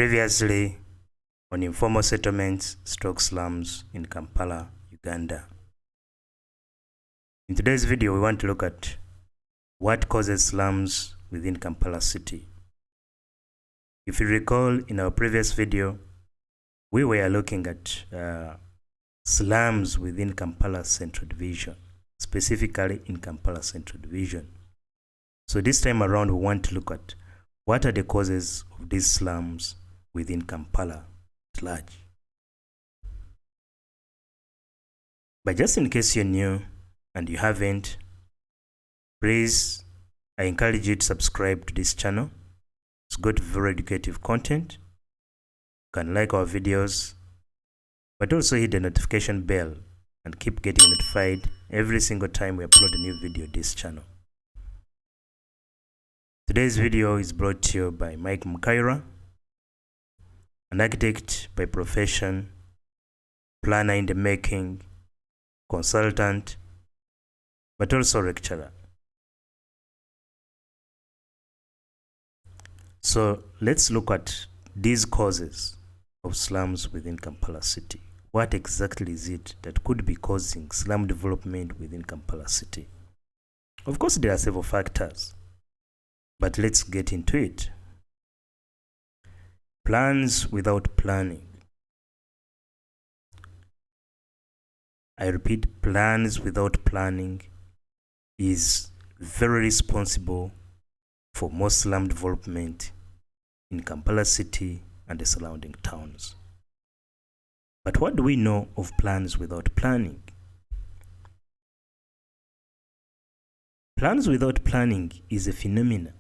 Previously on informal settlements / slums in Kampala, Uganda. In today's video, we want to look at what causes slums within Kampala city. If you recall, in our previous video, we were looking at slums within Kampala Central Division, specifically in Kampala Central Division. So this time around, we want to look at what are the causes of these slums within Kampala at large. But just in case you're new and you haven't, please, I encourage you to subscribe to this channel. It's got very educative content. You can like our videos, but also hit the notification bell and keep getting notified every single time we upload a new video on this channel. Today's video is brought to you by Mukaira, an architect by profession, planner in the making, consultant, but also lecturer. So let's look at these causes of slums within Kampala city. What exactly is it that could be causing slum development within Kampala city? Of course, there are several factors, but let's get into it. Plans without planning. I repeat, plans without planning is very responsible for most slum development in Kampala city and the surrounding towns. But what do we know of plans without planning? Plans without planning is a phenomenon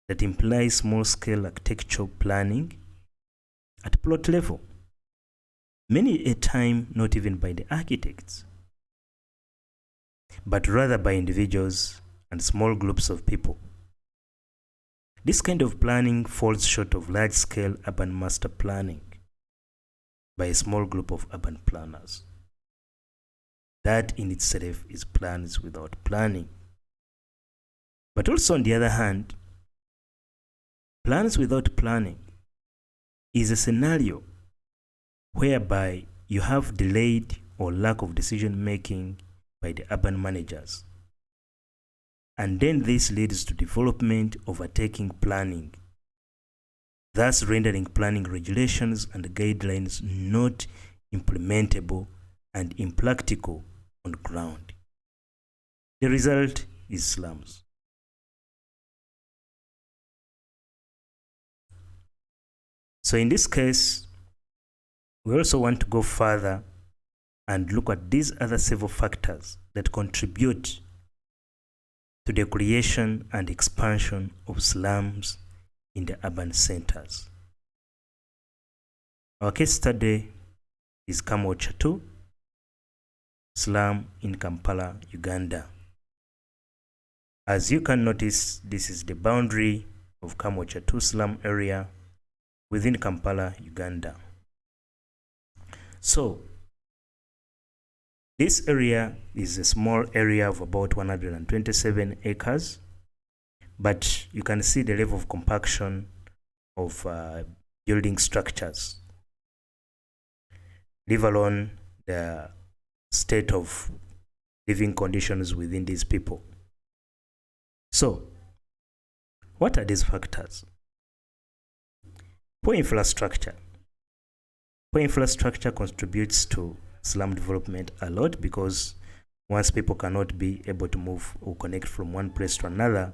that implies small-scale architectural planning at plot level, many a time not even by the architects, but rather by individuals and small groups of people. This kind of planning falls short of large-scale urban master planning by a small group of urban planners. That in itself is plans without planning. But also on the other hand, plans without planning is a scenario whereby you have delayed or lack of decision making by the urban managers. And then this leads to development overtaking planning, thus rendering planning regulations and guidelines not implementable and impractical on ground. The result is slums. So in this case, we also want to go further and look at these other several factors that contribute to the creation and expansion of slums in the urban centers. Our case study is Kamwokya II, slum in Kampala, Uganda. As you can notice, this is the boundary of Kamwokya II slum area within Kampala, Uganda. So, this area is a small area of about 127 acres, but you can see the level of compaction of building structures, leave alone the state of living conditions within these people. So, what are these factors? Poor infrastructure. Poor infrastructure contributes to slum development a lot because once people cannot be able to move or connect from one place to another,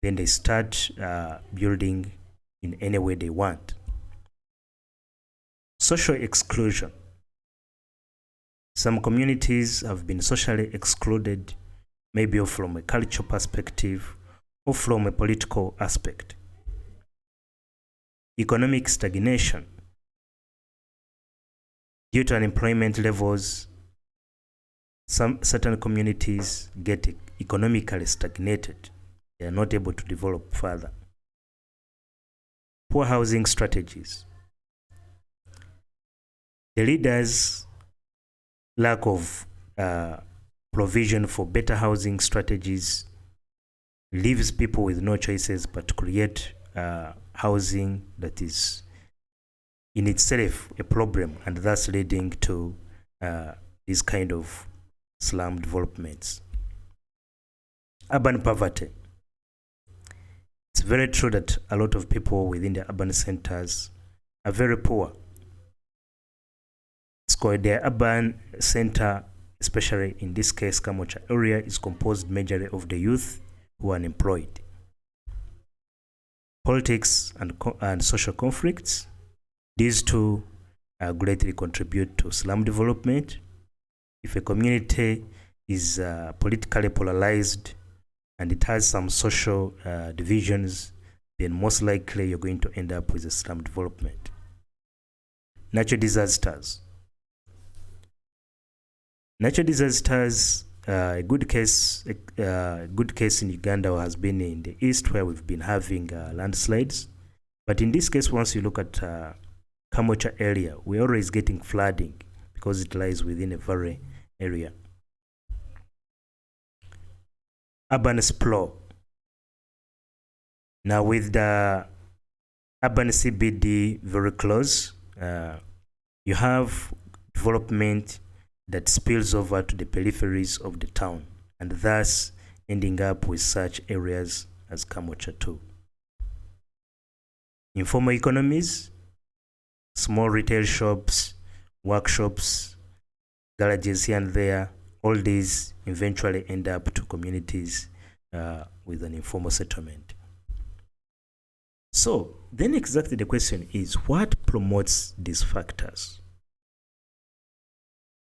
then they start building in any way they want. Social exclusion. Some communities have been socially excluded, maybe from a cultural perspective or from a political aspect. Economic stagnation. Due to unemployment levels, certain communities get economically stagnated. They are not able to develop further. Poor housing strategies. The leaders' lack of provision for better housing strategies leaves people with no choices but to create housing that is in itself a problem, and thus leading to these kind of slum developments. Urban poverty. It's very true that a lot of people within the urban centers are very poor. It's called the urban center, especially in this case, Kamwokya area, is composed majorly of the youth who are unemployed. Politics and social conflicts. These two greatly contribute to slum development. If a community is politically polarized and it has some social divisions, then most likely you're going to end up with a slum development. Natural disasters. Natural disasters, a good case in Uganda has been in the east, where we've been having landslides. But in this case, once you look at Kamwokya area, we're always getting flooding because it lies within a valley area. Urban sprawl. Now, with the urban CBD very close, you have development that spills over to the peripheries of the town, and thus ending up with such areas as Kamwokya II. Informal economies, small retail shops, workshops, garages here and there, all these eventually end up to communities with an informal settlement. So then exactly the question is, what promotes these factors?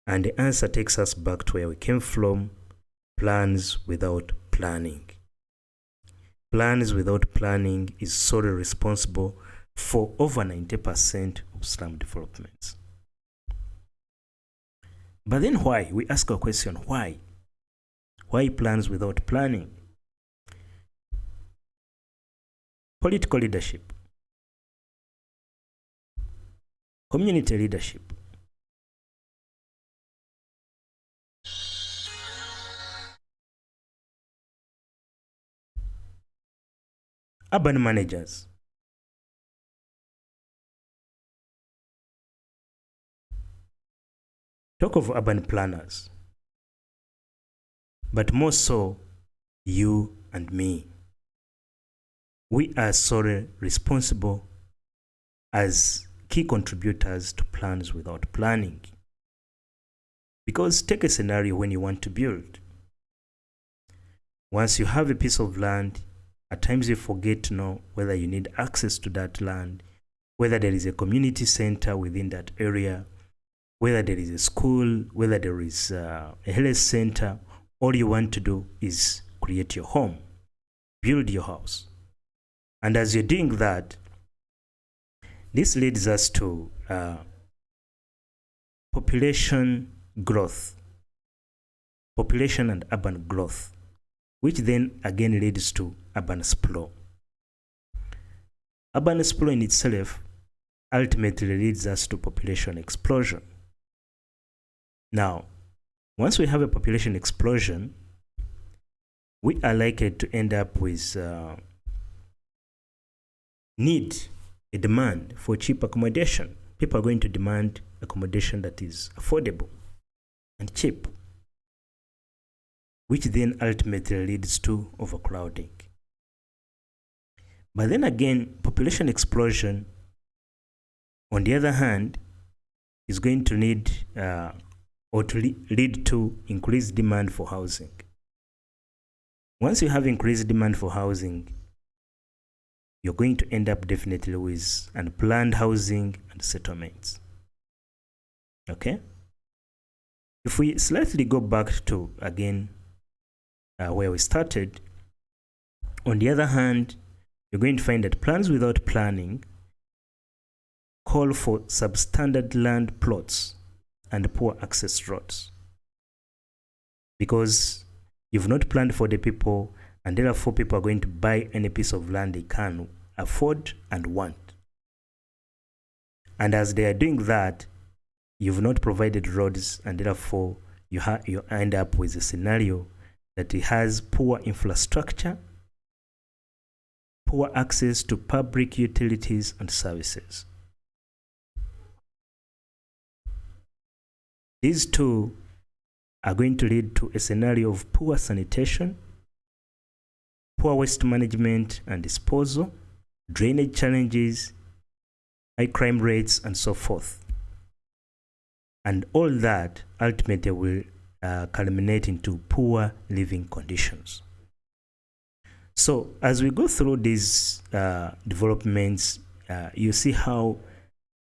And the answer takes us back to where we came from: plans without planning. Plans without planning is solely responsible for over 90% of slum developments. But then why? We ask our question, why? Why plans without planning? Political leadership, community leadership, urban managers, talk of urban planners, but more so you and me. We are solely responsible as key contributors to plans without planning. Because take a scenario when you want to build. Once you have a piece of land, at times you forget to know whether you need access to that land, whether there is a community center within that area, whether there is a school, whether there is a health center. All you want to do is create your home, build your house. And as you're doing that, this leads us to population growth, population and urban growth, which then again leads to urban sprawl. Urban sprawl in itself ultimately leads us to population explosion. Now, once we have a population explosion, we are likely to end up with a demand for cheap accommodation. People are going to demand accommodation that is affordable and cheap, which then ultimately leads to overcrowding. But then again, population explosion, on the other hand, is going to need or to lead to increased demand for housing. Once you have increased demand for housing, you're going to end up definitely with unplanned housing and settlements. Okay? If we slightly go back to, again, where we started, on the other hand, you're going to find that plans without planning call for substandard land plots and poor access roads. Because you've not planned for the people, and therefore people are going to buy any piece of land they can afford and want. And as they are doing that, you've not provided roads, and therefore you end up with a scenario that it has poor infrastructure, poor access to public utilities and services. These two are going to lead to a scenario of poor sanitation, poor waste management and disposal, drainage challenges, high crime rates, and so forth. And all that ultimately will culminate into poor living conditions. So as we go through these developments, you see how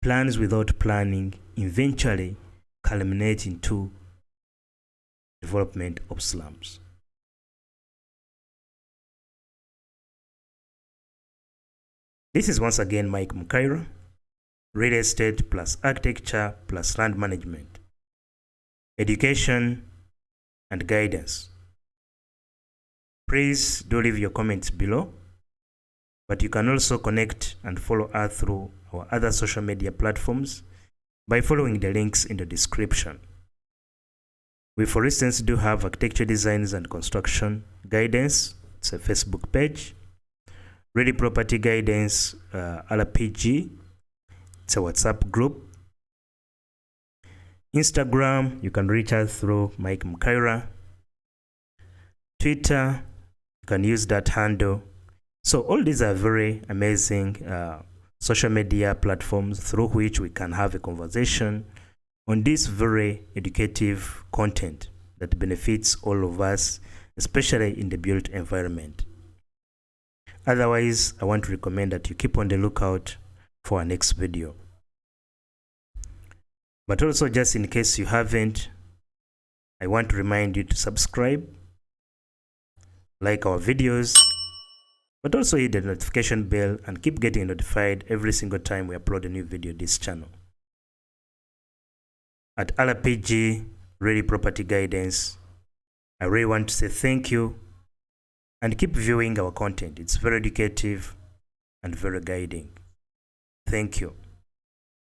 plans without planning eventually culminate into development of slums. This is once again Mike Mukaira, real estate plus architecture plus land management, education and guidance. Please do leave your comments below, but you can also connect and follow us through our other social media platforms by following the links in the description. We, for instance, do have architecture designs and construction guidance. It's a Facebook page. Ready property guidance, RPG. It's a WhatsApp group. Instagram, you can reach us through Mike Mukaira. Twitter, you can use that handle. So all these are very amazing social media platforms through which we can have a conversation on this very educative content that benefits all of us, especially in the built environment. Otherwise, I want to recommend that you keep on the lookout for our next video. But also, just in case you haven't, I want to remind you to subscribe, like our videos, but also hit the notification bell and keep getting notified every single time we upload a new video on this channel. At RPG, Ready Property Guidance, I really want to say thank you and keep viewing our content. It's very educative and very guiding. Thank you.